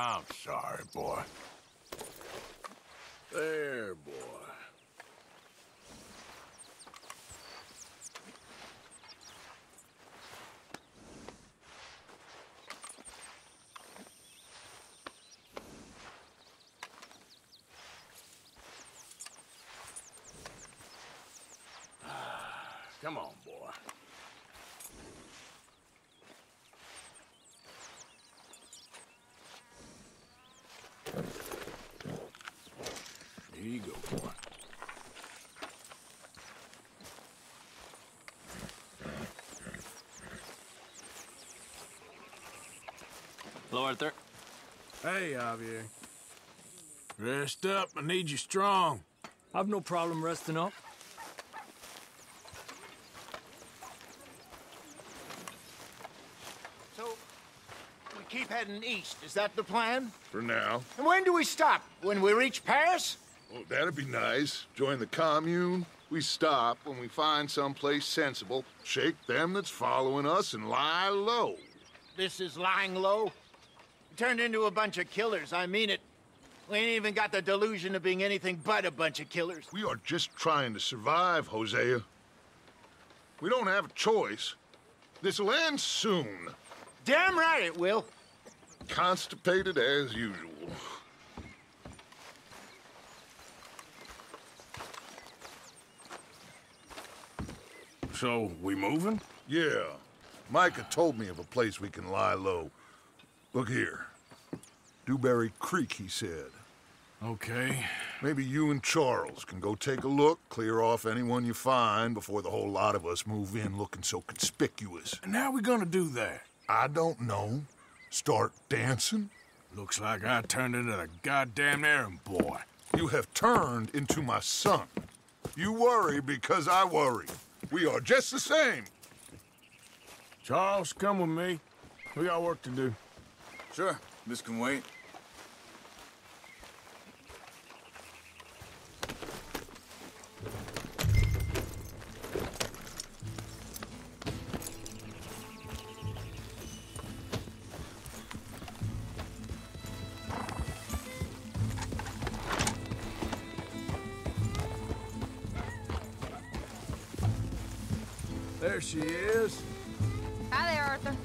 I'm sorry, boy. There, boy. Come on, boy. Here you go, boy. Hello, Arthur. Hey, Javier. Rest up. I need you strong. I've no problem resting up. So, we keep heading east. Is that the plan? For now. And when do we stop? When we reach Paris? Well, that'd be nice. Join the commune. We stop when we find someplace sensible, shake them that's following us, and lie low. This is lying low. We turned into a bunch of killers, I mean it. We ain't even got the delusion of being anything but a bunch of killers. We are just trying to survive, Hosea. We don't have a choice. This'll end soon. Damn right it will. Constipated as usual. So, we moving? Yeah. Micah told me of a place we can lie low. Look here. Dewberry Creek, he said. Okay. Maybe you and Charles can go take a look, clear off anyone you find before the whole lot of us move in looking so conspicuous. And how we gonna do that? I don't know. Start dancing? Looks like I turned into the goddamn errand boy. You have turned into my son. You worry because I worry. We are just the same. Charles, come with me. We got work to do. Sure, this can wait. There she is. Hi there, Arthur.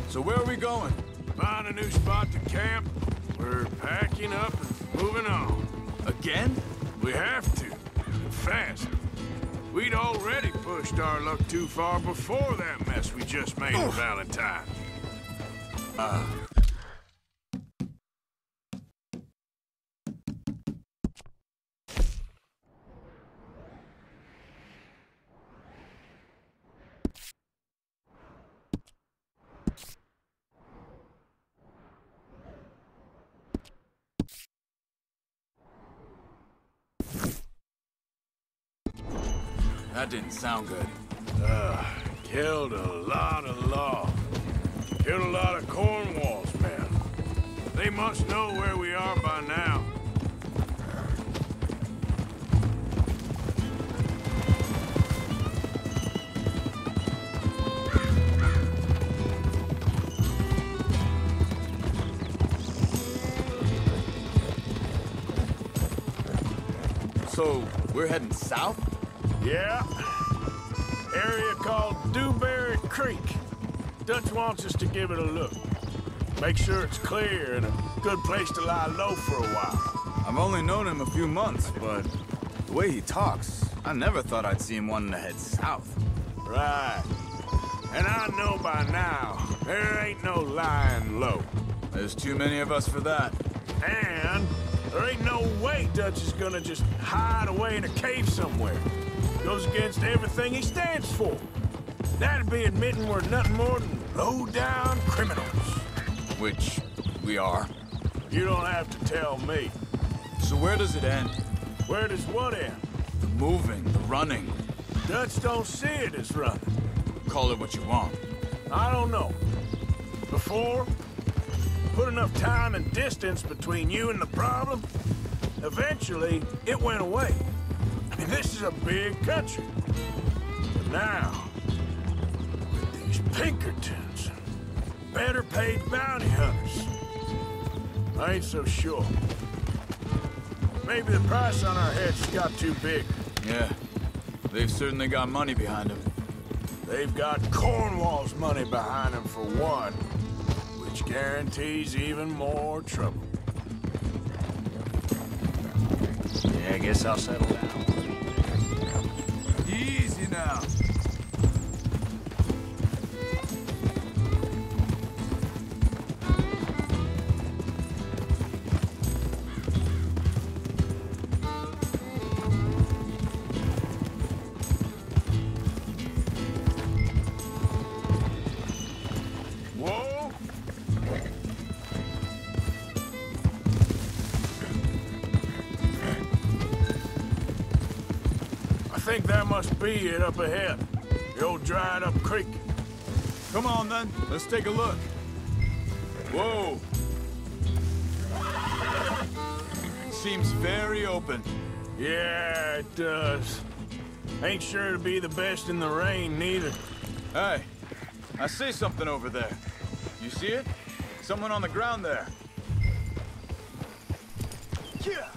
So where are we going? Find a new spot to camp. We're packing up and moving on. Again? We have to. And fast. We'd already pushed our luck too far before that mess we just made with Valentine. That didn't sound good. Killed a lot of law. Killed a lot of Cornwall's men. They must know where we are by now. So, we're heading south? Yeah. Area called Dewberry Creek. Dutch wants us to give it a look. Make sure it's clear and a good place to lie low for a while. I've only known him a few months, but the way he talks, I never thought I'd see him wanting to head south. Right. And I know by now, there ain't no lying low. There's too many of us for that. And there ain't no way Dutch is gonna just hide away in a cave somewhere. Goes against everything he stands for. That'd be admitting we're nothing more than low-down criminals. Which we are. You don't have to tell me. So where does it end? Where does what end? The moving, the running. Dutch don't see it as running. Call it what you want. I don't know. Before, put enough time and distance between you and the problem, eventually it went away. I mean, this is a big country. But now, with these Pinkertons, better paid bounty hunters. I ain't so sure. Maybe the price on our heads got too big. Yeah, they've certainly got money behind them. They've got Cornwall's money behind them for one, which guarantees even more trouble. Yeah, I guess I'll settle down. Easy now. Whoa! I think that must be it up ahead. The old dried up creek. Come on, then. Let's take a look. Whoa. Seems very open. Yeah, it does. Ain't sure to be the best in the rain, neither. Hey, I see something over there. You see it? Someone on the ground there. Yeah.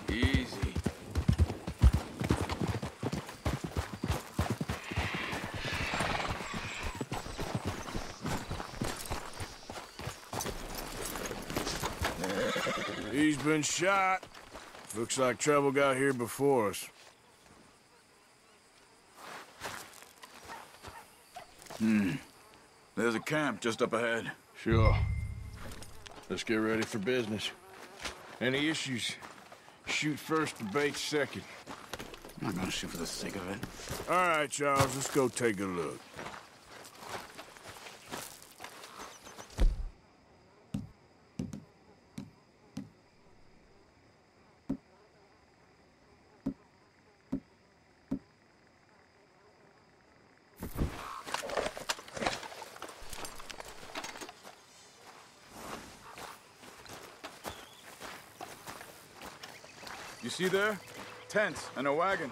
Easy. He's been shot. Looks like trouble got here before us. There's a camp just up ahead. Sure. Let's get ready for business. Any issues, shoot first and bait second. I'm not gonna shoot for the sake of it. All right, Charles, let's go take a look. You see there? Tents and a wagon.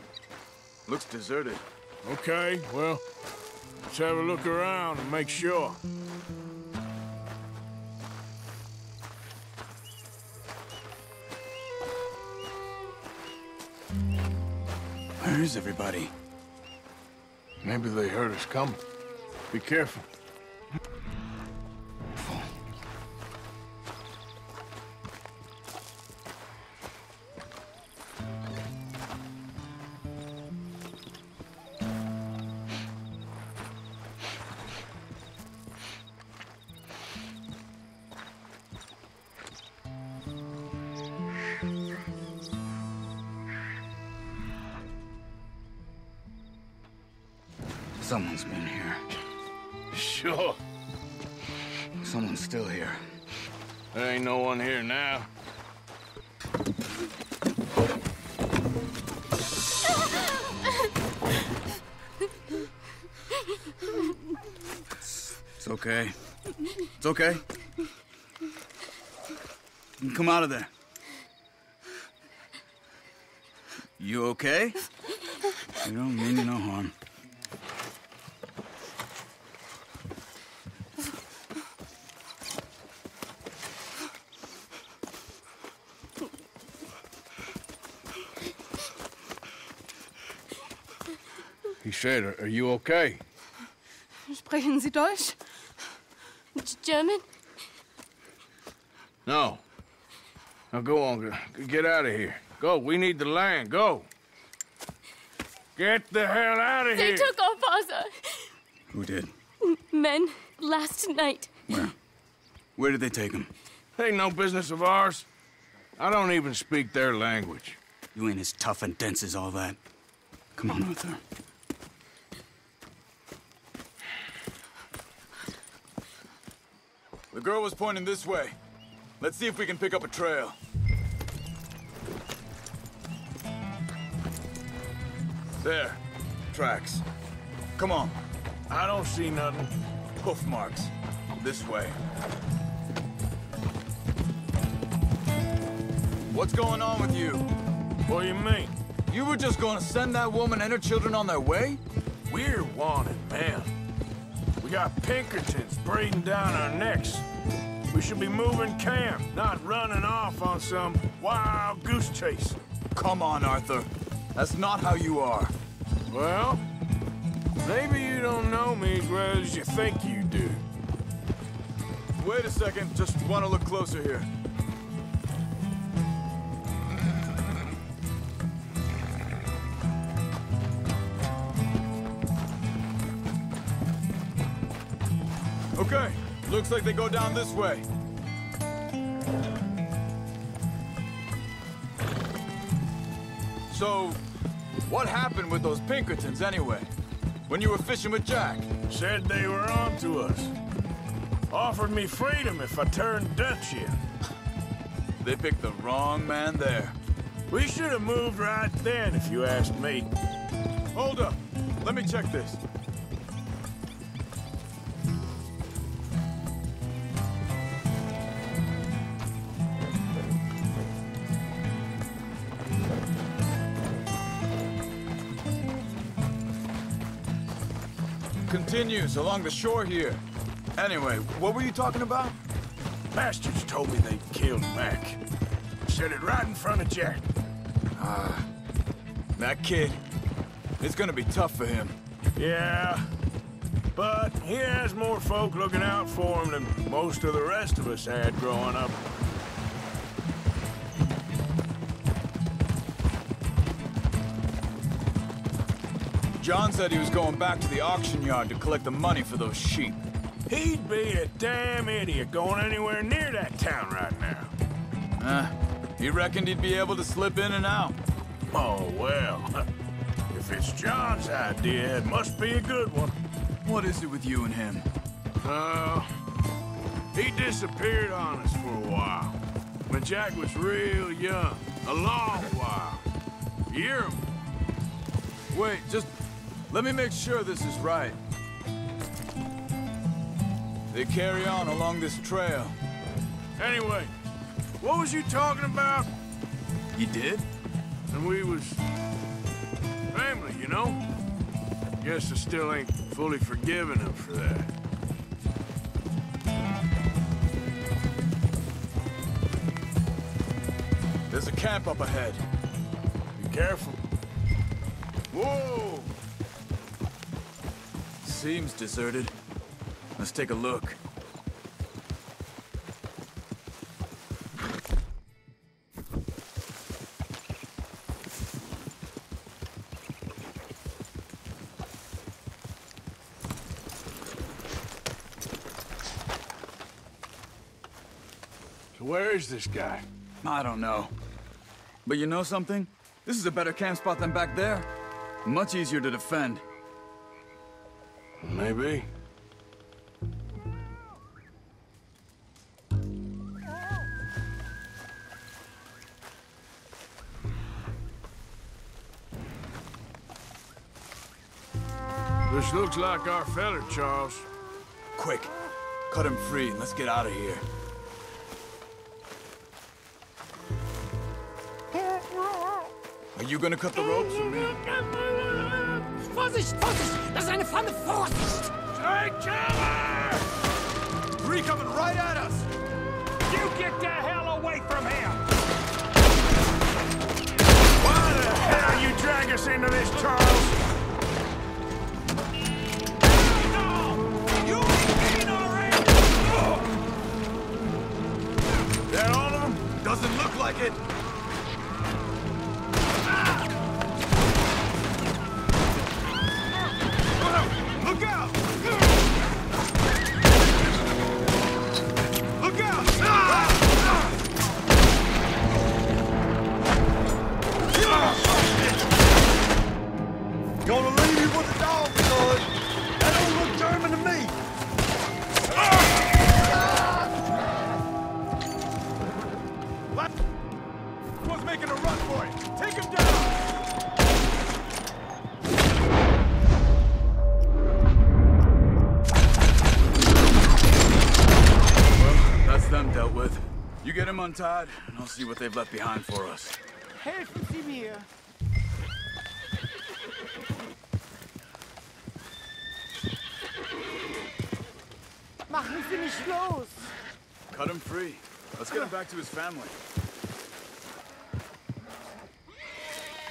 Looks deserted. Okay, well, let's have a look around and make sure. Where is everybody? Maybe they heard us coming. Be careful. Someone's been here. Sure. Someone's still here. There ain't no one here now. It's okay. It's okay. You can come out of there. You okay? You don't mean you no harm. He said, are you okay? Sprechen Sie Deutsch? German? No. Now go on, get out of here. Go, we need the land, go. Get the hell out of They here. took our father. Who did? Men, last night. Where? Where did they take him? Ain't no business of ours. I don't even speak their language. You ain't as tough and dense as all that. Come on, Arthur. The girl was pointing this way. Let's see if we can pick up a trail. There. Tracks. Come on. I don't see nothing. Hoof marks. This way. What's going on with you? What do you mean? You were just going to send that woman and her children on their way? We're wanted, man. got Pinkertons breathing down our necks. We should be moving camp, not running off on some wild goose chase. Come on, Arthur. That's not how you are. Well, maybe you don't know me as well as you think you do. Wait a second, just want to look closer here. Okay, looks like they go down this way. So, what happened with those Pinkertons anyway? When you were fishing with Jack? Said they were on to us. Offered me freedom if I turned Dutch in. They picked the wrong man there. We should have moved right then, if you ask me. Hold up. Let me check this. Continues along the shore here. Anyway, what were you talking about? Bastards told me they'd killed Mac. Said it right in front of Jack. That kid. It's gonna be tough for him. Yeah, but he has more folk looking out for him than most of the rest of us had growing up. John said he was going back to the auction yard to collect the money for those sheep. He'd be a damn idiot going anywhere near that town right now. He reckoned he'd be able to slip in and out. Oh, well. If it's John's idea, it must be a good one. What is it with you and him? He disappeared on us for a while. When Jack was real young. A long while. Year. Wait, just let me make sure this is right. They carry on along this trail. Anyway, what was you talking about? He did? And we was family, you know? Guess I still ain't fully forgiven him for that. There's a camp up ahead. Be careful. Whoa! Seems deserted. Let's take a look. So where is this guy? I don't know. But you know something? This is a better camp spot than back there. Much easier to defend. Maybe. This looks like our feller, Charles. Quick, cut him free and let's get out of here. Are you gonna cut the ropes or me? Vorsicht, Vorsicht! Das ist eine Pfanne! Vorsicht! Take cover! Three coming right at us! You get the hell away from him! Why the hell you drag us into this, Charles? You ain't getting already! That all of them? Doesn't look like it! Look out! Look out! Gonna leave you with the dog, son. That don't look German to me. Was making a run for it. Take him down. That's them dealt with. You get him untied, and I'll see what they've left behind for us. Helfen Sie mir. Machen Sie mich los! Cut him free. Let's get him back to his family.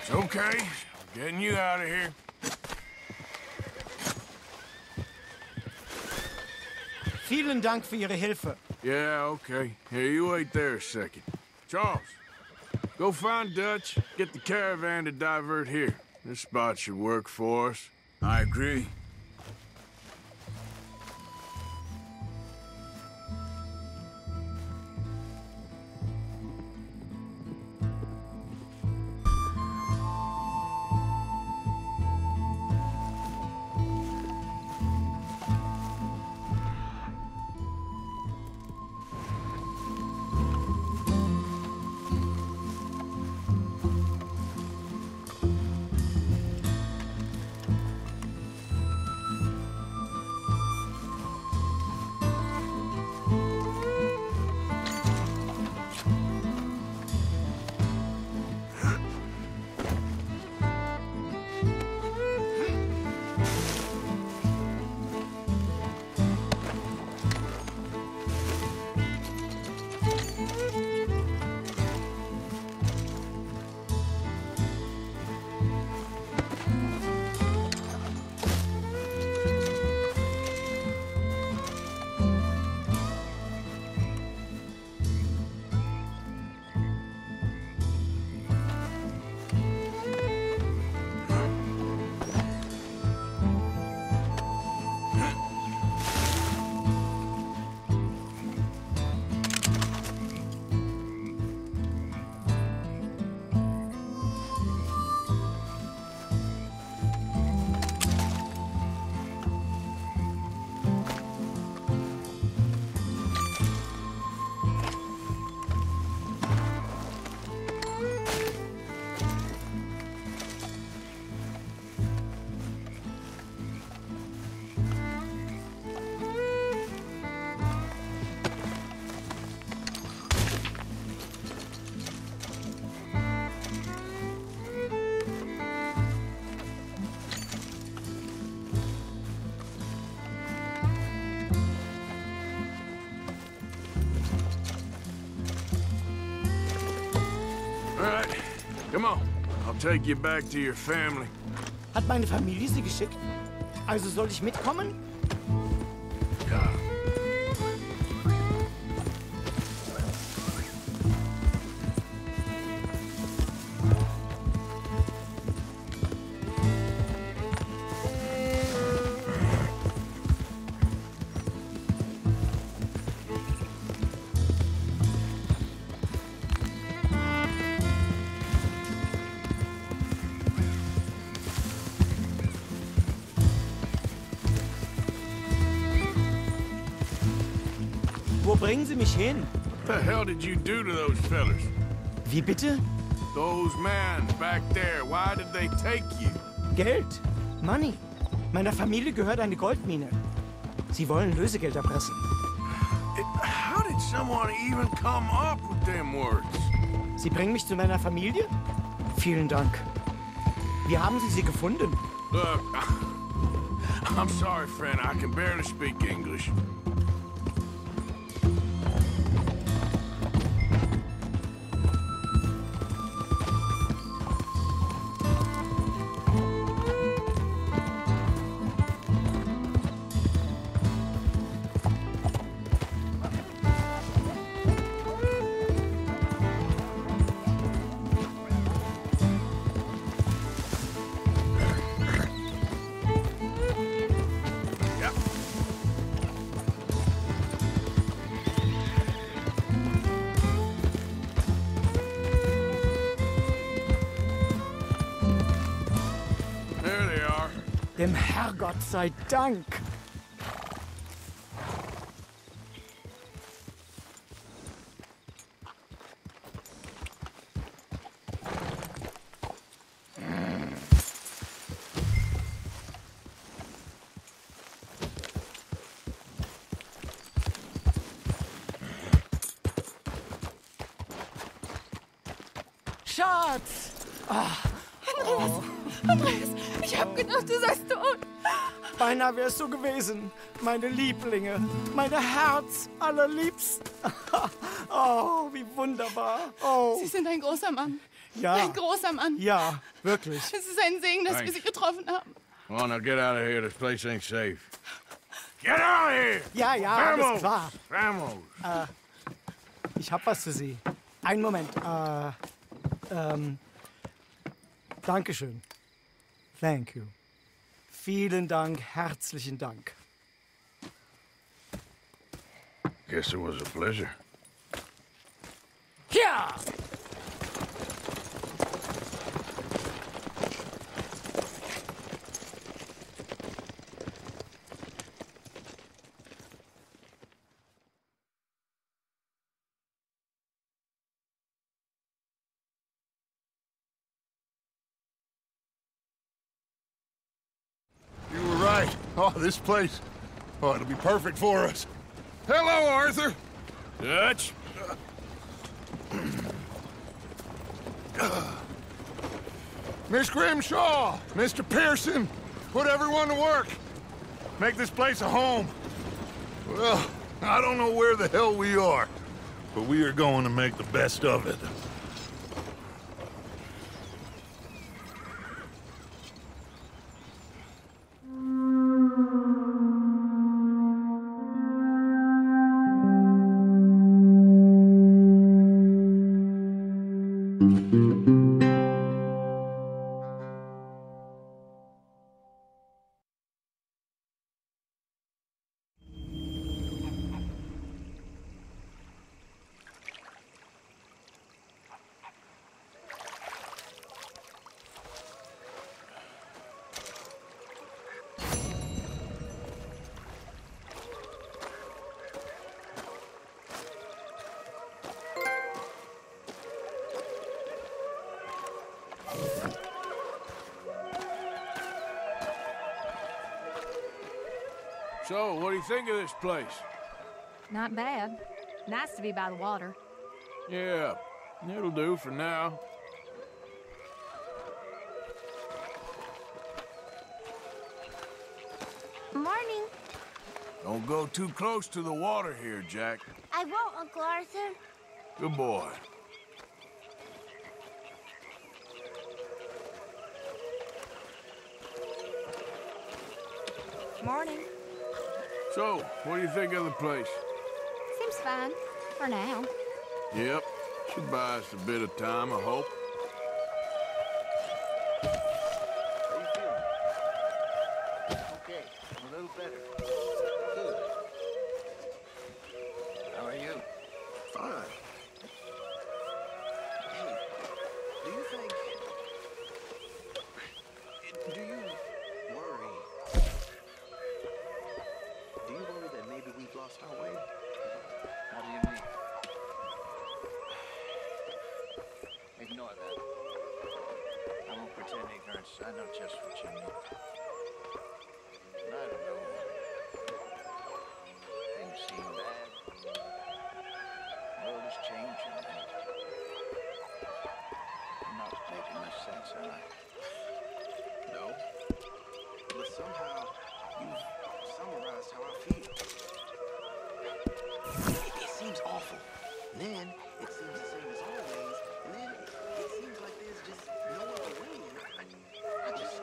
It's okay. I'm getting you out of here. Vielen Dank für Ihre Hilfe. Yeah, okay. Here, you wait there a second. Charles, go find Dutch. Get the caravan to divert here. This spot should work for us. I agree. All right, come on. I'll take you back to your family. Hat meine Familie Sie geschickt? Also soll ich mitkommen? Ja. Wo bringen Sie mich hin? What the hell did you do to those fellas? Wie bitte? Those men back there, why did they take you? Geld. Money. Meiner Familie gehört eine Goldmine. Sie wollen Lösegeld erpressen. How did someone even come up with them words? Sie bringen mich zu meiner Familie? Vielen Dank. Wie haben Sie sie gefunden? Look, I'm sorry, friend. I can barely speak English. Dem Herrgott sei Dank. Schatz! Andreas, ich hab gedacht, du seist tot. Beinahe wär's so gewesen. Meine Lieblinge, meine Herz allerliebsten. Oh, wie wunderbar. Oh. Sie sind ein großer Mann. Ja. Ein großer Mann. Ja, wirklich. Es ist ein Segen, dass wir Sie getroffen haben. Come on, now get out of here. This place ain't safe. Get out of here! Ja, ja, alles klar. Vamos! Ich hab was für Sie. Einen Moment. Dankeschön. Thank you. Vielen Dank, herzlichen Dank. Guess it was a pleasure. Ja! You were right. Oh, this place. Oh, it'll be perfect for us. Hello, Arthur. Dutch? Miss Grimshaw, Mr. Pearson, put everyone to work. Make this place a home. Well, I don't know where the hell we are, but we are going to make the best of it. So, what do you think of this place? Not bad. Nice to be by the water. Yeah, it'll do for now. Morning. Don't go too close to the water here, Jack. I won't, Uncle Arthur. Good boy. Morning. So, what do you think of the place? Seems fine. For now. Yep, should buy us a bit of time, I hope. Okay, a little better. Good. How are you? Fine. Hey, do you think... Do you worry? Do you worry that maybe we've lost our way? How do you mean? Ignore that. I won't pretend ignorance. I know just what you mean. But I don't know. Things seem bad. The world is changing. I'm not making much sense, am I? No. But somehow, you've summarized how I feel. It seems awful. Then, it seems the same as always. And then, it seems like there's just no other way. And I just...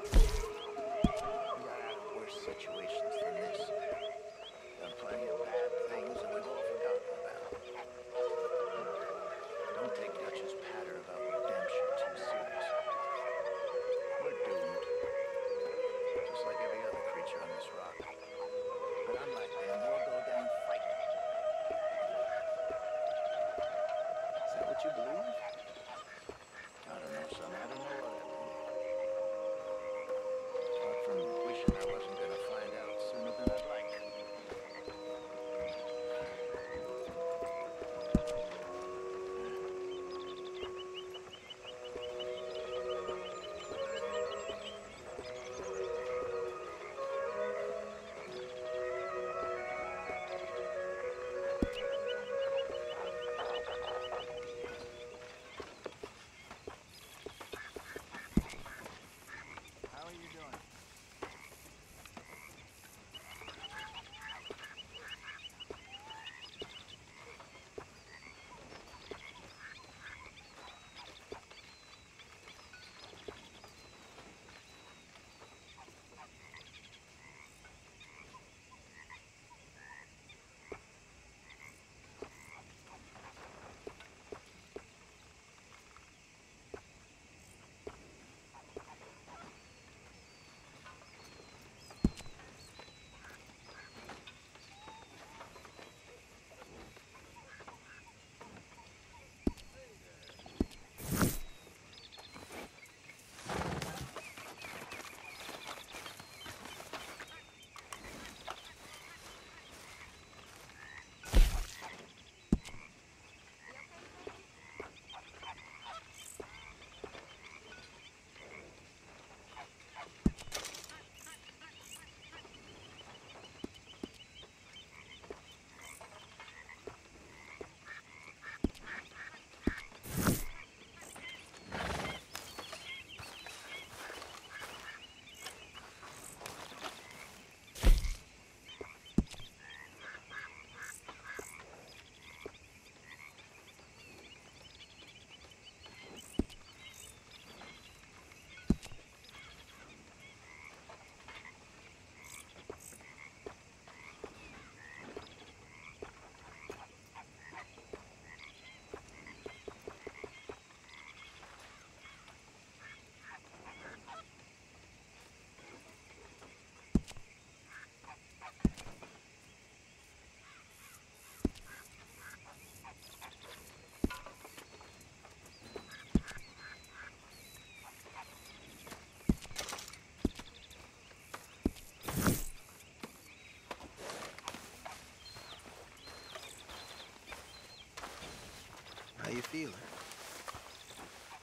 dealer.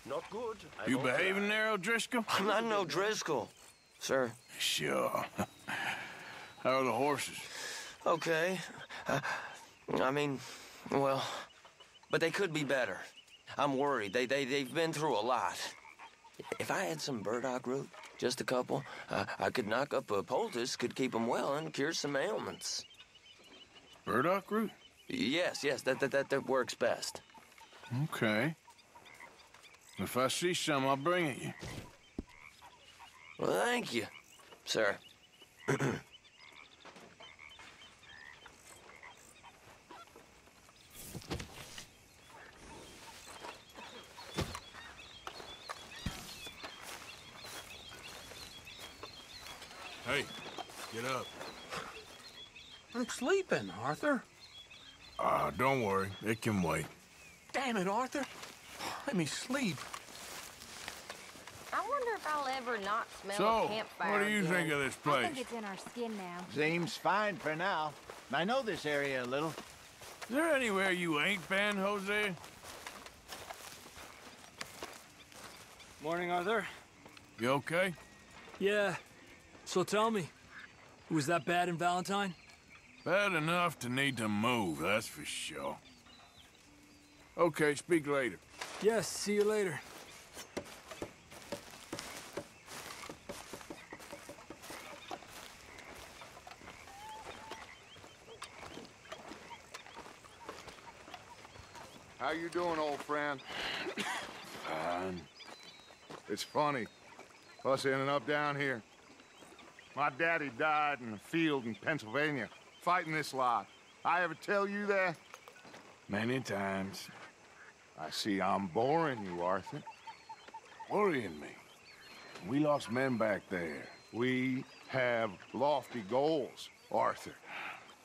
Not good. You behaving there, O'Driscoll? I'm not no Driscoll, sir. Sure. How are the horses? Okay. I mean, well, but they could be better. I'm worried. They've been through a lot. If I had some burdock root, just a couple, I could knock up a poultice, could keep them well, and cure some ailments. Burdock root? Yes, that works best. Okay. If I see some, I'll bring it you. Well, thank you, sir. Hey, get up. I'm sleeping, Arthur. Don't worry. It can wait. Damn it, Arthur. Let me sleep. I wonder if I'll ever not smell So, a campfire what do you again. think of this I place? think it's in our skin now. Seems fine for now. I know this area a little. Is there anywhere you ain't been, Jose? Morning, Arthur. You okay? Yeah. So tell me, was that bad in Valentine? Bad enough to need to move, that's for sure. Okay, speak later. Yes, see you later. How you doing, old friend? Fine. It's funny, us ending up down here. My daddy died in a field in Pennsylvania, fighting this lot. I ever tell you that? Many times. I see I'm boring you, Arthur. Worrying me. We lost men back there. We have lofty goals, Arthur.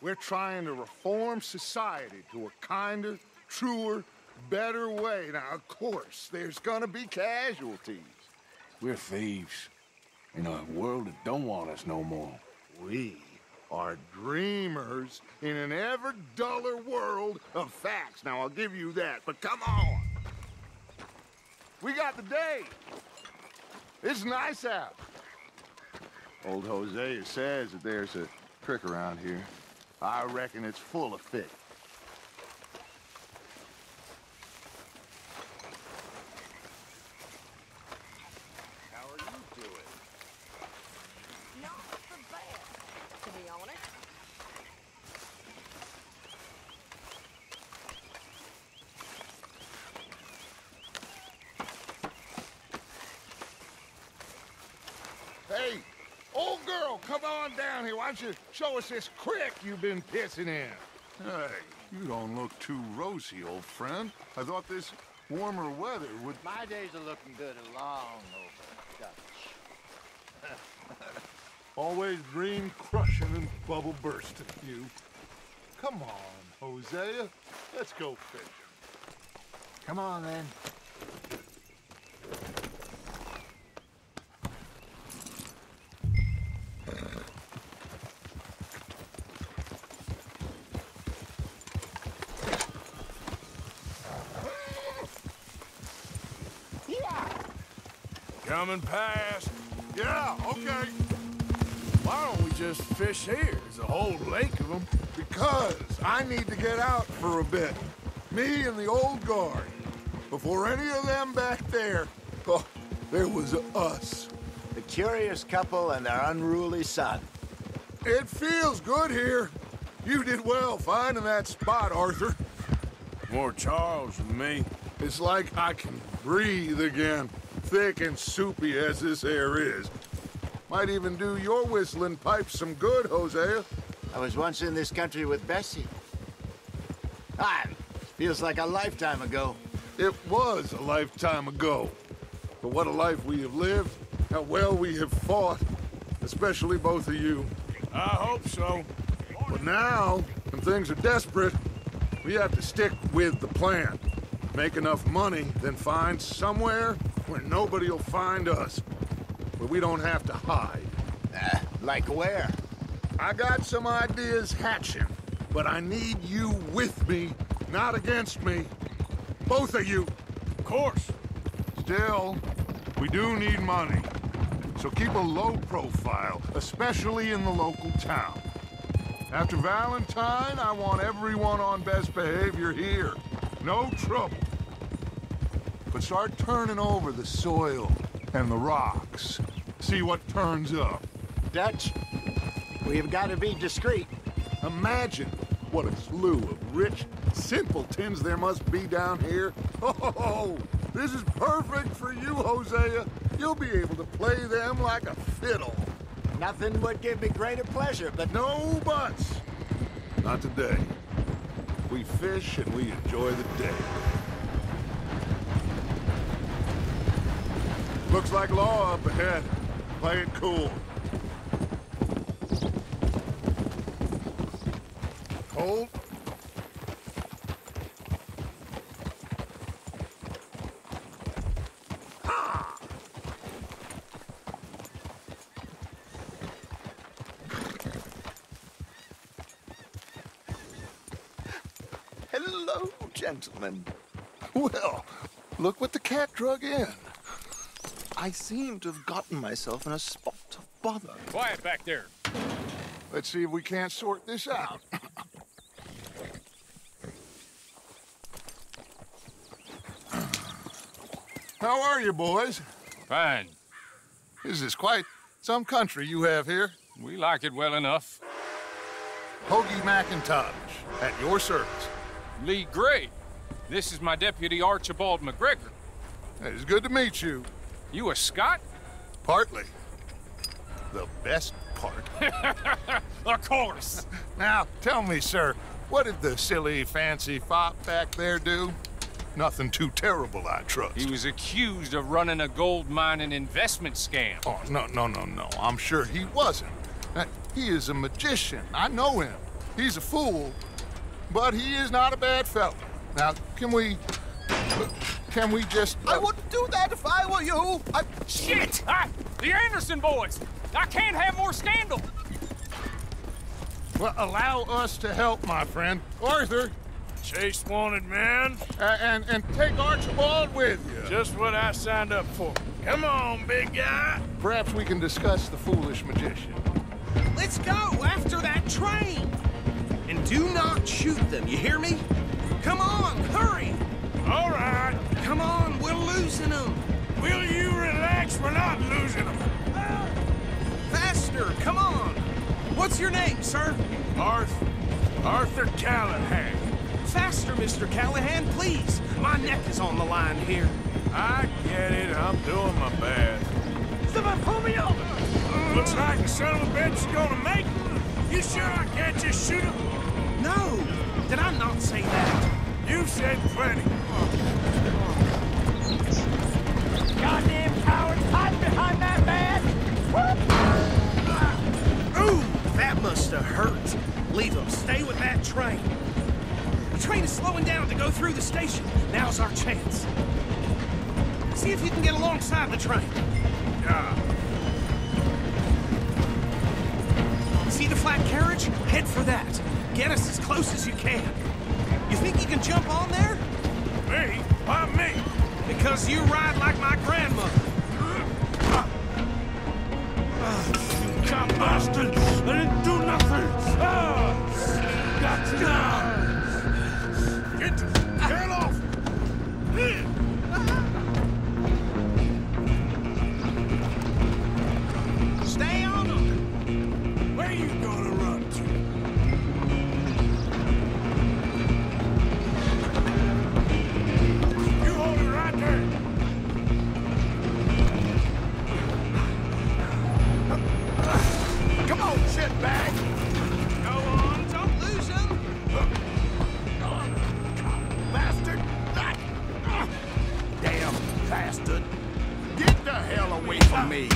We're trying to reform society to a kinder, truer, better way. Now, of course, there's gonna be casualties. We're thieves in a world that don't want us no more. We are dreamers in an ever duller world of facts. Now, I'll give you that, but come on. We got the day. It's nice out. Old Hosea says that there's a trick around here. I reckon it's full of fish. How are you doing? Not the best, to be honest. Hey, old girl, come on down here. Why don't you show us this creek you've been pissing in? Hey, you don't look too rosy, old friend. I thought this warmer weather would... My days are looking good along over Dutch. Always dream crushing and bubble bursting, you. Come on, Hosea. Let's go fishing. Come on, then. Coming past. Yeah, okay. Why don't we just fish here? There's a whole lake of them. Because I need to get out for a bit. Me and the old guard. Before any of them back there, oh, there was us. The curious couple and their unruly son. It feels good here. You did well finding that spot, Arthur. More Charles than me. It's like I can breathe again, thick and soupy as this air is. Might even do your whistling pipes some good, Hosea. I was once in this country with Bessie. Ah, feels like a lifetime ago. It was a lifetime ago. But what a life we have lived, how well we have fought, especially both of you. I hope so. But now, when things are desperate, we have to stick with the plan. Make enough money, then find somewhere where nobody will find us. Where we don't have to hide. Like where? I got some ideas hatching, but I need you with me, not against me. Both of you. Of course. Still, we do need money. So keep a low profile, especially in the local town. After Valentine, I want everyone on best behavior here. No trouble. But start turning over the soil and the rocks. See what turns up. Dutch, we've got to be discreet. Imagine what a slew of rich simpletons there must be down here. Oh, this is perfect for you, Hosea. You'll be able to play them like a fiddle. Nothing would give me greater pleasure, but... No buts. Not today. We fish and we enjoy the day. Looks like law up ahead. Play it cool. Hold. Hello, gentlemen. Well, look what the cat drug in. I seem to have gotten myself in a spot of bother. Quiet back there. Let's see if we can't sort this out. How are you, boys? Fine. This is quite some country you have here. We like it well enough. Hoagie McIntosh, at your service. Lee Gray. This is my deputy Archibald McGregor. It's good to meet you. You a Scot? Partly. The best part. Of course. Now, tell me, sir, what did the silly, fancy fop back there do? Nothing too terrible, I trust. He was accused of running a gold mining investment scam. Oh, no. I'm sure he wasn't. He is a magician. I know him. He's a fool, but he is not a bad fellow. Now, can we just... I wouldn't do that if I were you. Shit! The Anderson boys! I can't have more scandal! Well, allow us to help, my friend. Arthur! Chase wanted man. And take Archibald with you. Just what I signed up for. Come on, big guy. Perhaps we can discuss the foolish magician. Let's go after that train! And do not shoot them, you hear me? Come on, hurry! All right. Come on, we're losing them. Will you relax? We're not losing them. Faster, come on. What's your name, sir? Arthur Callahan. Faster, Mr. Callahan, please. My neck is on the line here. I get it. I'm doing my best. Someone pull me over! Looks like the son of a bitch is gonna make it. You sure I can't just shoot him? No. Did I not say that? You said plenty. Goddamn cowards, hide behind that man! Ooh, that must have hurt. Leave them. Stay with that train. The train is slowing down to go through the station. Now's our chance. See if you can get alongside the train. See the flat carriage? Head for that. Get us as close as you can. You think you can jump on there? Me? Why me? Because you ride like my grandmother. God bastard! I didn't do nothing! Got down! Get the hell off! Stay on them! Where you gonna run to? You hold it right there! Come on, shitbag! Go on, don't lose them! Bastard! Damn bastard. Get the hell away from me.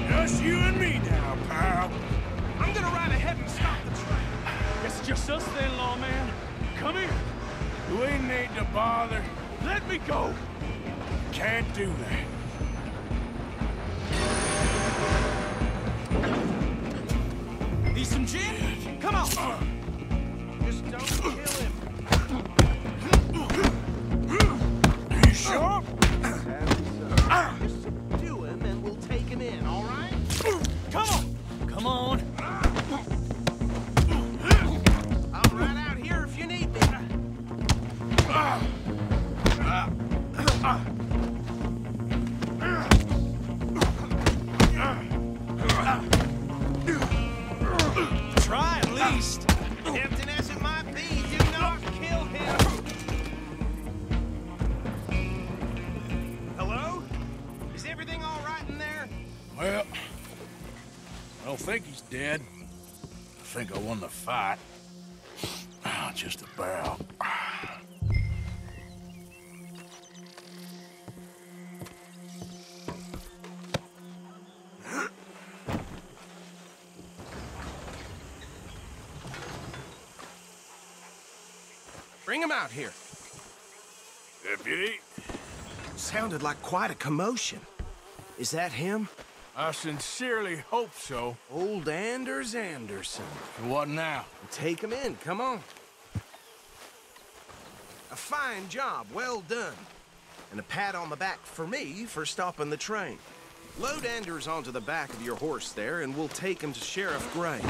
Just sister-in-law, man. Come here. We need to bother. Let me go. Can't do that. Need some gin? Come on. Just don't kill him. You sure? Just subdue him and we'll take him in, all right? Come on. Come on. I'm right out here if you need me. Try at least. Tempting as it might be, do not kill him. Hello? Is everything all right in there? Well, I don't think he's dead. I think I won the fight. Just about. Bring him out here. Deputy? Sounded like quite a commotion. Is that him? I sincerely hope so. Old Anders Anderson. What now? Take him in, come on. A fine job, well done. And a pat on the back for me for stopping the train. Load Anders onto the back of your horse there, and we'll take him to Sheriff Gray.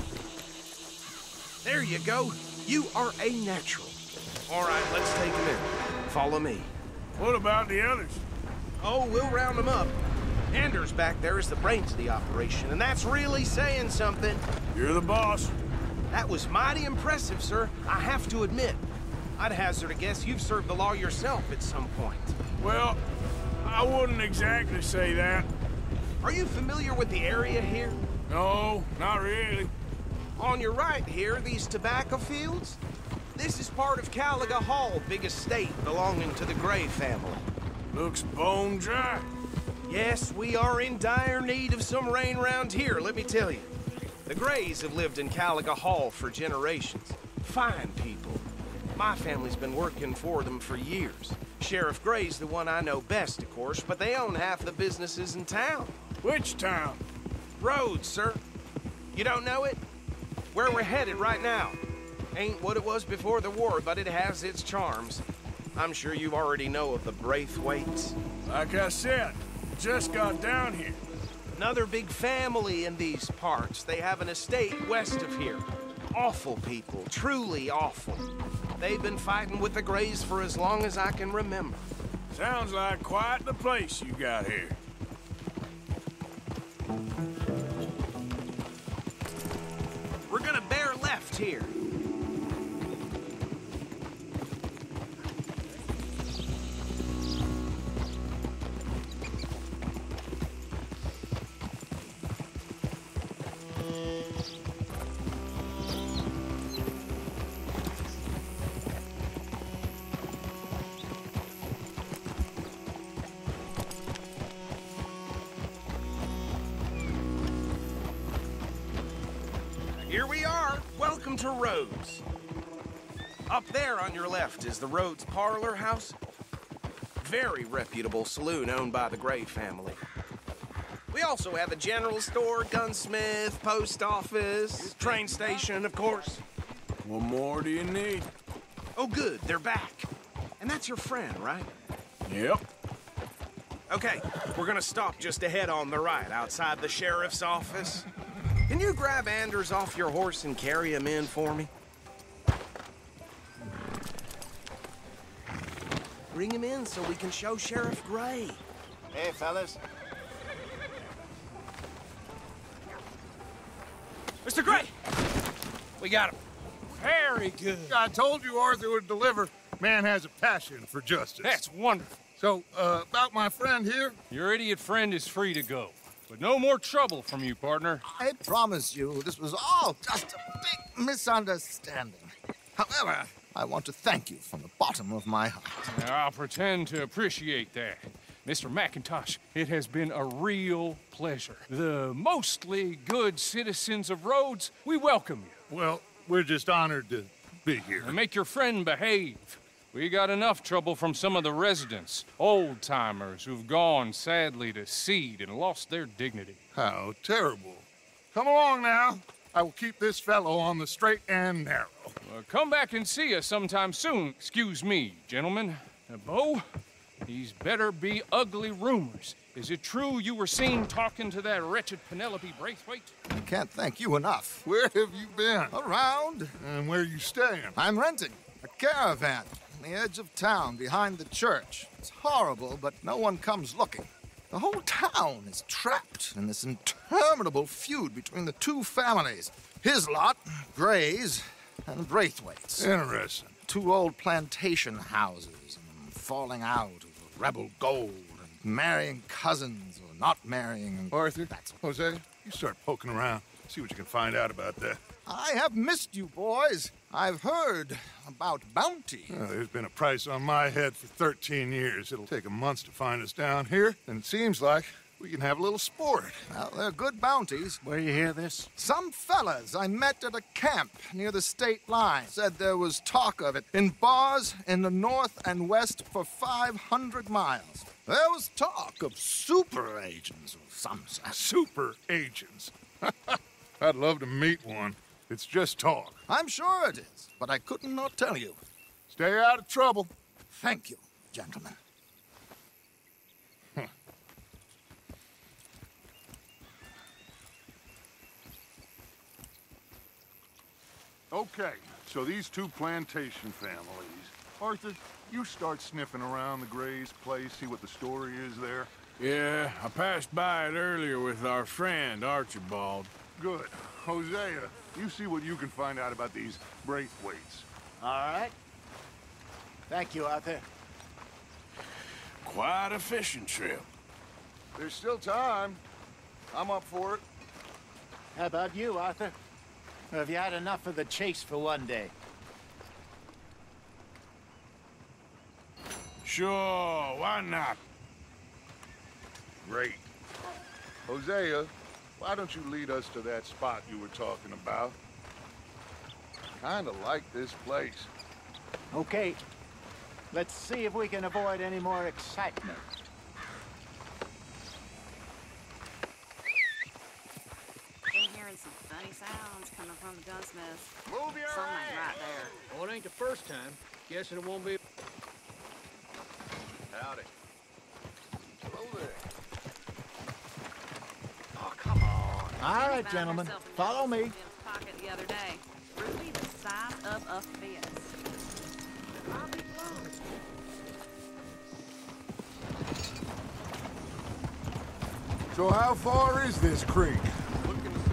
There you go. You are a natural. All right, let's take him in. Follow me. What about the others? Oh, we'll round them up. Anders back there is the brains of the operation, and that's really saying something. You're the boss. That was mighty impressive, sir. I have to admit. I'd hazard a guess you've served the law yourself at some point. Well, I wouldn't exactly say that. Are you familiar with the area here? No, not really. On your right here, these tobacco fields? This is part of Caliga Hall, big estate belonging to the Gray family. Looks bone dry. Yes, we are in dire need of some rain round here, let me tell you. The Grays have lived in Caliga Hall for generations. Fine people. My family's been working for them for years. Sheriff Gray's the one I know best, of course, but they own half the businesses in town. Which town? Rhodes, sir. You don't know it? Where we're headed right now. Ain't what it was before the war, but it has its charms. I'm sure you already know of the Braithwaites. Like I said, just got down here. Another big family in these parts. They have an estate west of here. Awful people, truly awful. They've been fighting with the Grays for as long as I can remember. Sounds like quite the place you got here. We're gonna bear left here. Here we are. Welcome to Rhodes. Up there on your left is the Rhodes Parlor House. Very reputable saloon owned by the Gray family. We also have a general store, gunsmith, post office, train station, of course. What more do you need? Oh, good. They're back. And that's your friend, right? Yep. Okay, we're gonna stop just ahead on the right, outside the sheriff's office. Can you grab Anders off your horse and carry him in for me? Bring him in so we can show Sheriff Gray. Hey, fellas. Mr. Gray! We got him. Very good. I told you Arthur would deliver. Man has a passion for justice. That's wonderful. So, about my friend here? Your idiot friend is free to go. But no more trouble from you, partner. I promise you, this was all just a big misunderstanding. However, I want to thank you from the bottom of my heart. I'll pretend to appreciate that. Mr. McIntosh, it has been a real pleasure. The mostly good citizens of Rhodes, we welcome you. Well, we're just honored to be here. And make your friend behave. We got enough trouble from some of the residents, old-timers who've gone, sadly, to seed and lost their dignity. How terrible. Come along now. I will keep this fellow on the straight and narrow. Come back and see us sometime soon. Excuse me, gentlemen. Bo, these better be ugly rumors. Is it true you were seen talking to that wretched Penelope Braithwaite? I can't thank you enough. Where have you been? Around. And where are you staying? I'm renting a caravan on the edge of town behind the church. It's horrible, but no one comes looking. The whole town is trapped in this interminable feud between the two families. His lot, Gray's, and Braithwaite's. Interesting. Two old plantation houses, and falling out over rebel gold, and marrying cousins or not marrying. And Arthur, Jose, you start poking around. See what you can find out about that. I have missed you, boys. I've heard about bounty. There's been a price on my head for 13 years. It'll take 'em months to find us down here, and it seems like we can have a little sport. Well, they're good bounties. Where you hear this? Some fellas I met at a camp near the state line said there was talk of it in bars in the north and west for 500 miles. There was talk of super agents of some sort. Super agents? I'd love to meet one. It's just talk. I'm sure it is, but I couldn't not tell you. Stay out of trouble. Thank you, gentlemen. Okay, so these two plantation families. Arthur, you start sniffing around the Gray's place, see what the story is there. Yeah, I passed by it earlier with our friend, Archibald. Good. Hosea, you see what you can find out about these Braithwaites. All right. Thank you, Arthur. Quite a fishing trip. There's still time. I'm up for it. How about you, Arthur? Or have you had enough of the chase for one day? Sure, why not? Great. Hosea, why don't you lead us to that spot you were talking about? Kinda like this place. Okay. Let's see if we can avoid any more excitement. Been hearing some funny sounds coming from the gunsmith. Move your Something ass! right there. Well, it ain't the first time. Guessing it won't be. Howdy. Hello there. Oh, come on. All right, Found gentlemen. herself a Follow note me. in Jim's pocket the other day. Ruby the size of a fist. I'll be blowing. So how far is this creek?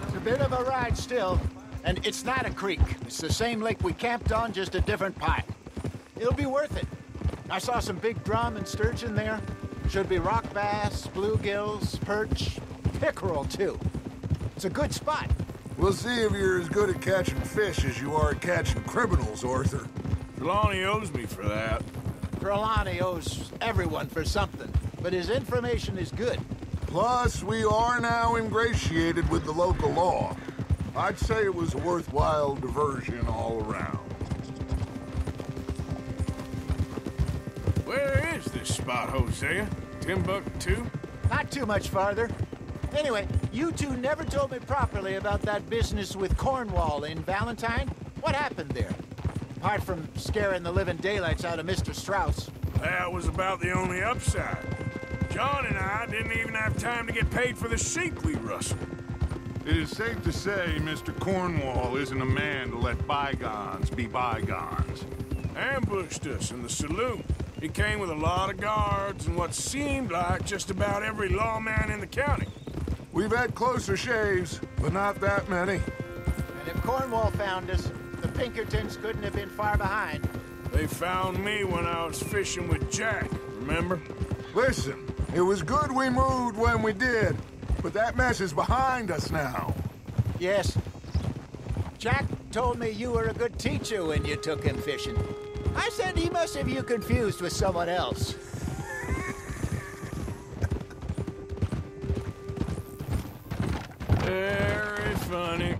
It's a bit of a ride still. And it's not a creek. It's the same lake we camped on, just a different pipe. It'll be worth it. I saw some big drum and sturgeon there. Should be rock bass, bluegills, perch, pickerel, too. It's a good spot. We'll see if you're as good at catching fish as you are at catching criminals, Arthur. Trelawney owes me for that. Trelawney owes everyone for something, but his information is good. Plus, we are now ingratiated with the local law. I'd say it was a worthwhile diversion all around. Where is this spot, Hosea? Timbuktu? Not too much farther. Anyway, you two never told me properly about that business with Cornwall in Valentine. What happened there? Apart from scaring the living daylights out of Mr. Strauss. That was about the only upside. John and I didn't even have time to get paid for the sheep we rustled. It is safe to say Mr. Cornwall isn't a man to let bygones be bygones. Ambushed us in the saloon. He came with a lot of guards and what seemed like just about every lawman in the county. We've had closer shaves, but not that many. And if Cornwall found us, the Pinkertons couldn't have been far behind. They found me when I was fishing with Jack, remember? Listen, it was good we moved when we did, but that mess is behind us now. Yes. Jack told me you were a good teacher when you took him fishing. I said he must have you confused with someone else. Very funny.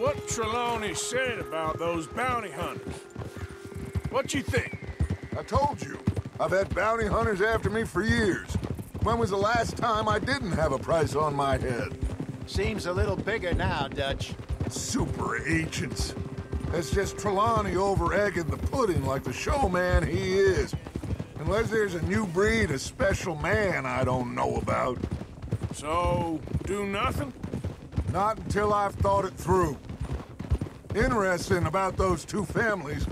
what Trelawney said about those bounty hunters. What you think? I told you. I've had bounty hunters after me for years. When was the last time I didn't have a price on my head? Seems a little bigger now, Dutch. Super agents. That's just Trelawney over-egging the pudding like the showman he is. Unless there's a new breed of special man I don't know about. So, do nothing? Not until I've thought it through. Interesting about those two families.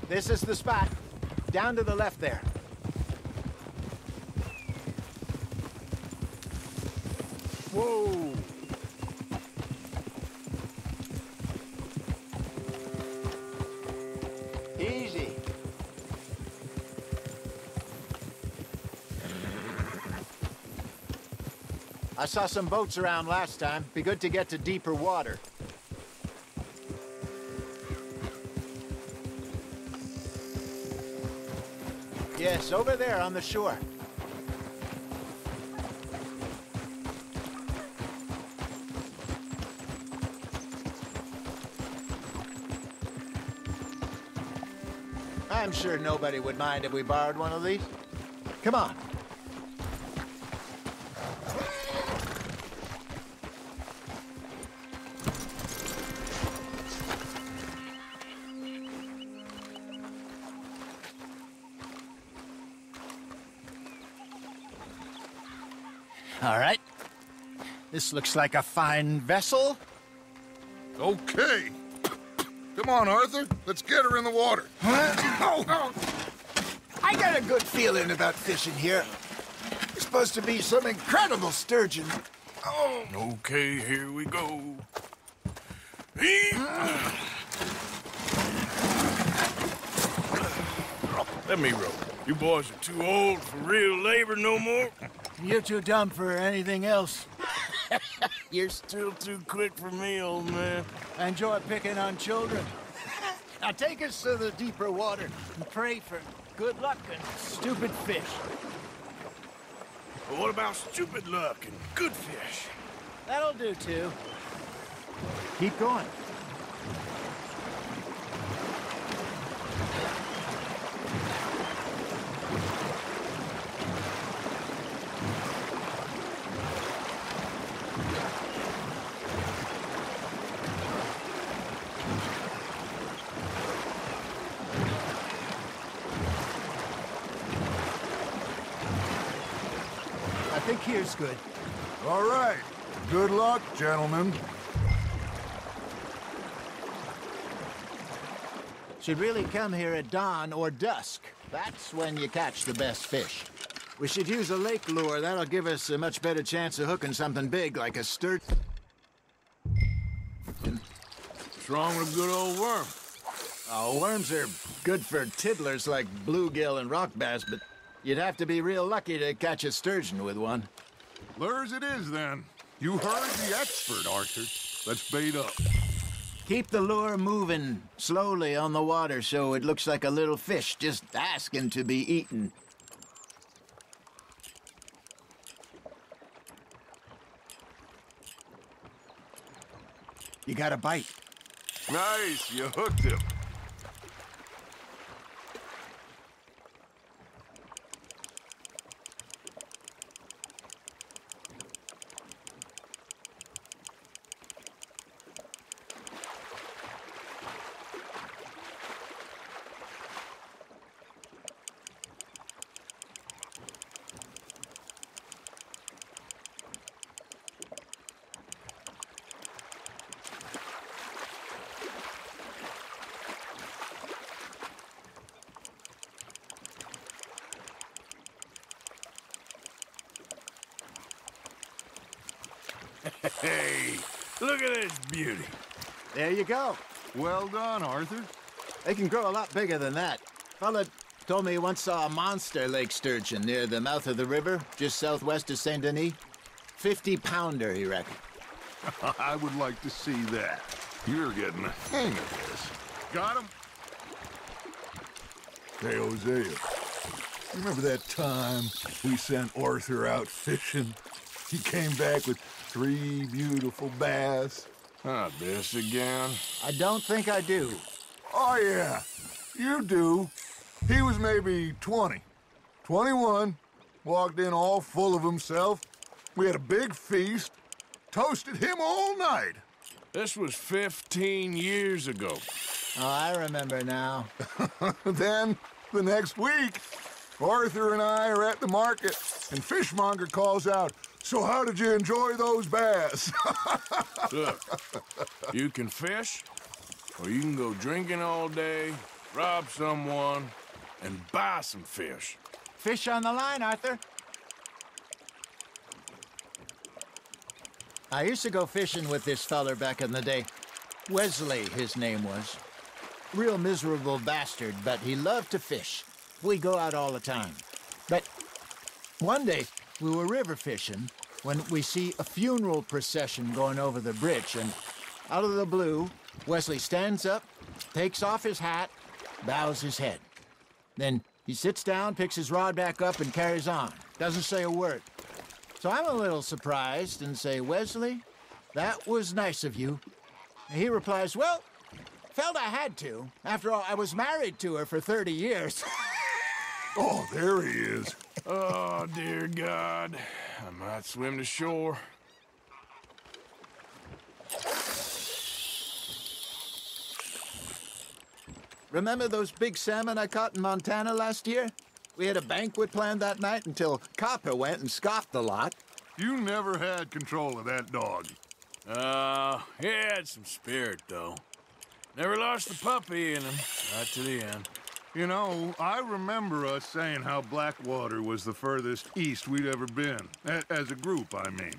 This is the spot. Down to the left there. Whoa! Easy. I saw some boats around last time. Be good to get to deeper water. Yes, over there on the shore. I'm sure nobody would mind if we borrowed one of these. Come on. All right. This looks like a fine vessel. Okay. Come on, Arthur. Let's get her in the water. I got a good feeling about fishing here. It's supposed to be some incredible sturgeon. Oh. Okay, here we go. Let me row. You boys are too old for real labor no more. You're too dumb for anything else. You're still too quick for me, old man. I enjoy picking on children. Now take us to the deeper water and pray for good luck and stupid fish. But what about stupid luck and good fish? That'll do, too. Keep going. I think here's good. All right. Good luck, gentlemen. Should really come here at dawn or dusk. That's when you catch the best fish. We should use a lake lure. That'll give us a much better chance of hooking something big like a sturgeon. What's wrong with a good old worm? Oh, worms are good for tiddlers like bluegill and rock bass, but you'd have to be real lucky to catch a sturgeon with one. Lures it is, then. You heard the expert, Arthur. Let's bait up. Keep the lure moving slowly on the water so it looks like a little fish just asking to be eaten. You got a bite. Nice, you hooked him. Hey, look at this beauty. There you go. Well done, Arthur. They can grow a lot bigger than that. Fella told me he once saw a monster lake sturgeon near the mouth of the river, just southwest of Saint Denis. 50-pounder, he reckoned. I would like to see that. You're getting the hang of this. Got him? Hey, Hosea. Remember that time we sent Arthur out fishing? He came back with 3 beautiful bass. Not this again. I don't think I do. Oh, yeah. You do. He was maybe 20. 21. Walked in all full of himself. We had a big feast. Toasted him all night. This was 15 years ago. Oh, I remember now. Then, the next week, Arthur and I are at the market, and Fishmonger calls out, "So how did you enjoy those bass?" Look, you can fish, or you can go drinking all day, rob someone, and buy some fish. Fish on the line, Arthur. I used to go fishing with this feller back in the day. Wesley, his name was. Real miserable bastard, but he loved to fish. We go out all the time. But one day, we were river fishing when we see a funeral procession going over the bridge, and out of the blue, Wesley stands up, takes off his hat, bows his head. Then he sits down, picks his rod back up, and carries on. Doesn't say a word. So I'm a little surprised and say, "Wesley, that was nice of you." And he replies, "Well, felt I had to. After all, I was married to her for 30 years. Oh, there he is. Oh, dear God. I might swim to shore. Remember those big salmon I caught in Montana last year? We had a banquet planned that night until Copper went and scoffed the lot. You never had control of that dog. He had some spirit, though. Never lost the puppy in him, right to the end. You know, I remember us saying how Blackwater was the furthest east we'd ever been. As a group, I mean.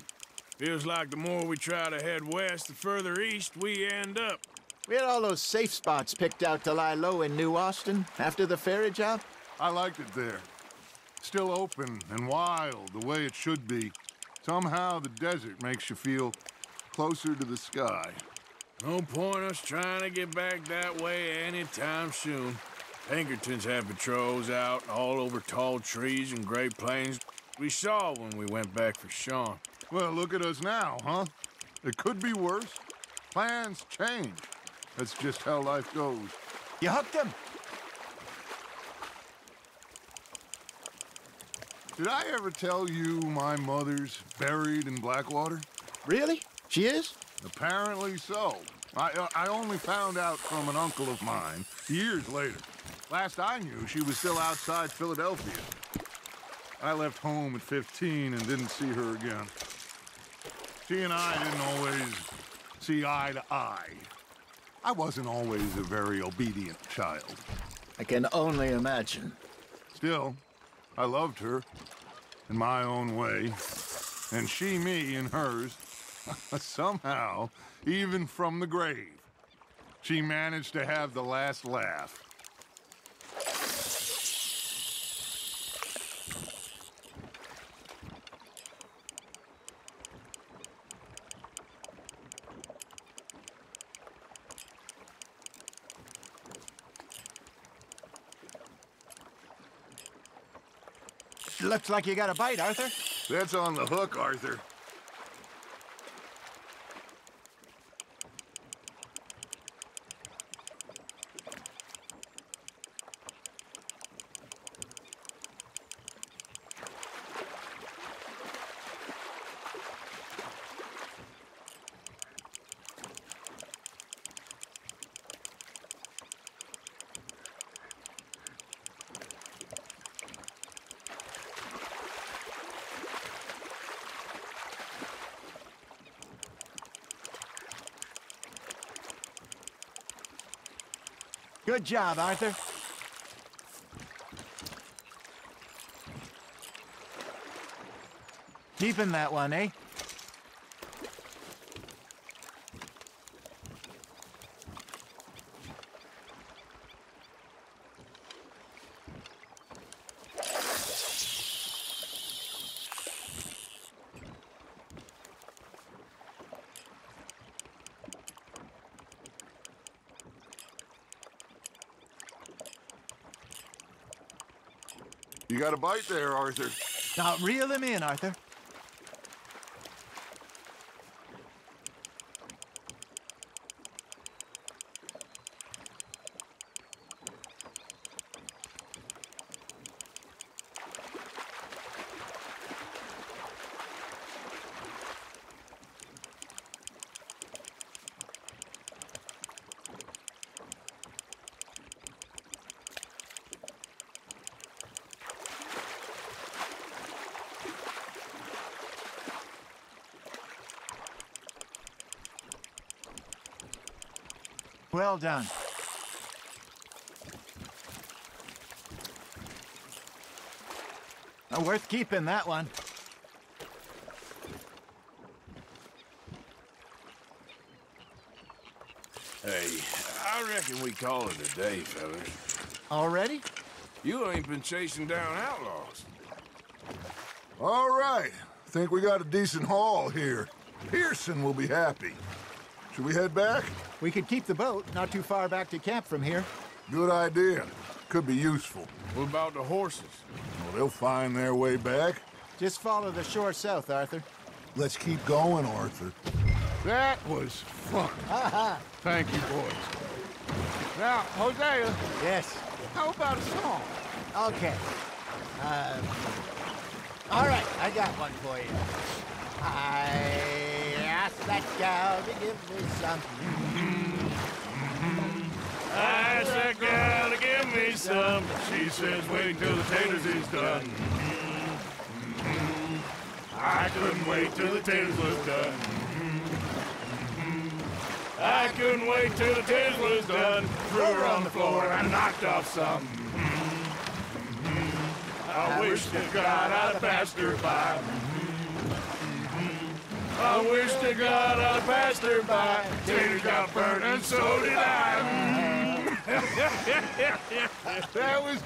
Feels like the more we try to head west, the further east we end up. We had all those safe spots picked out to lie low in New Austin after the ferry job. I liked it there. Still open and wild, the way it should be. Somehow the desert makes you feel closer to the sky. No point us trying to get back that way anytime soon. Pinkertons have patrols out all over tall trees and Great Plains. We saw when we went back for Sean. Well, look at us now, huh? It could be worse. Plans change. That's just how life goes. You hooked him. Did I ever tell you my mother's buried in Blackwater? Really? She is? Apparently so. I only found out from an uncle of mine years later. Last I knew, she was still outside Philadelphia. I left home at 15 and didn't see her again. She and I didn't always see eye to eye. I wasn't always a very obedient child. I can only imagine. Still, I loved her in my own way, and she me in hers. Somehow, even from the grave, she managed to have the last laugh. Looks like you got a bite, Arthur. That's on the hook, Arthur. Good job, Arthur. Keeping that one, eh? You got a bite there, Arthur. Now reel him in, Arthur. Well done. Worth keeping, that one. Hey, I reckon we call it a day, fellas. Already? You ain't been chasing down outlaws. All right. Think we got a decent haul here. Pearson will be happy. Should we head back? We could keep the boat not too far back to camp from here. Good idea. Could be useful. What about the horses? Well, they'll find their way back. Just follow the shore south, Arthur. Let's keep going, Arthur. That was fun. Thank you, boys. Now, Hosea. Yes? How about a song? Okay. All right, I got one for you. I asked that gal to give me some. I asked that gal to give me some. She says, wait till the taters is done. I couldn't wait till the taters was done. I couldn't wait till the taters was done. Threw her on the floor and knocked off some. I wish to God I'd passed her by. I wish to God I'd passed her by. Taters got burnt and so did I. That was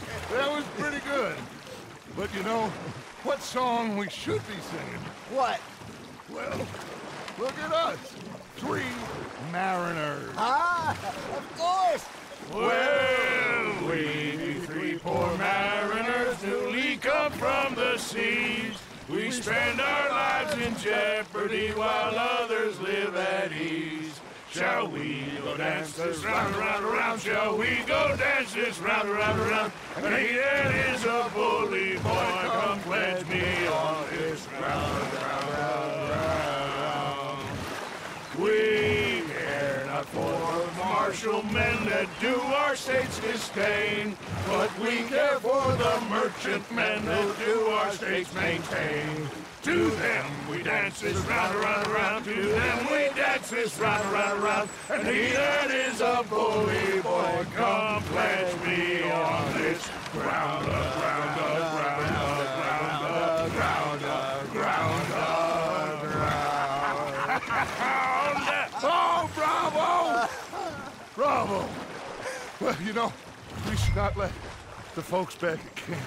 pretty good. But you know, what song we should be singing? What? Well, look at us. 3 mariners. Ah, of course. Well, we be 3 poor mariners newly come from the seas. We spend our lives in jeopardy while others live at ease. Shall we go dance this round, around, around? Shall we go dance this round, around, around? And he that is a bully boy, come pledge me on this round, round, round, round. We care not for martial men that do our state's disdain, but we care for the merchantmen that do our state's maintain. To them we dance this round, around, around. To them we dance this round, around, around. And he that is a bully boy, come pledge me on this ground, ground, ground, ground, ground, ground, ground. Oh, bravo! Bravo! Well, you know, we should not let the folks back at camp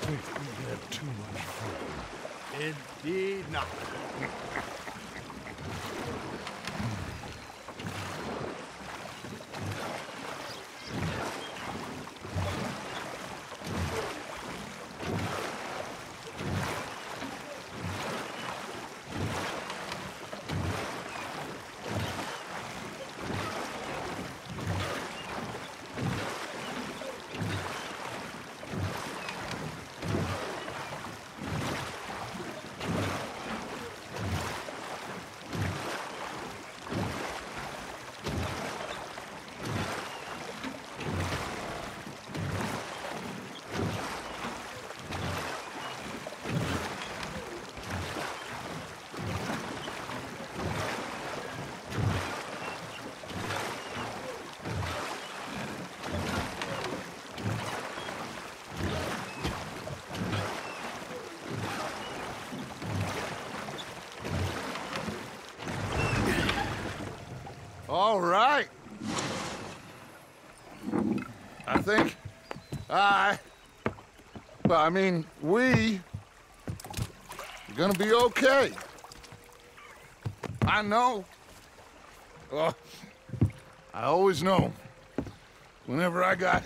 think we had too much fun. Indeed not. All right. I think we are gonna be okay. I know. I always know. Whenever I got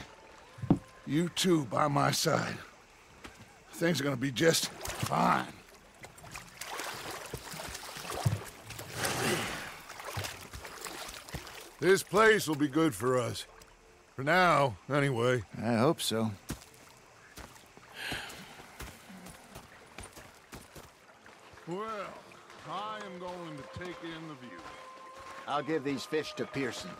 you two by my side, things are gonna be just fine. This place will be good for us. For now, anyway. I hope so. Well, I am going to take in the view. I'll give these fish to Pearson.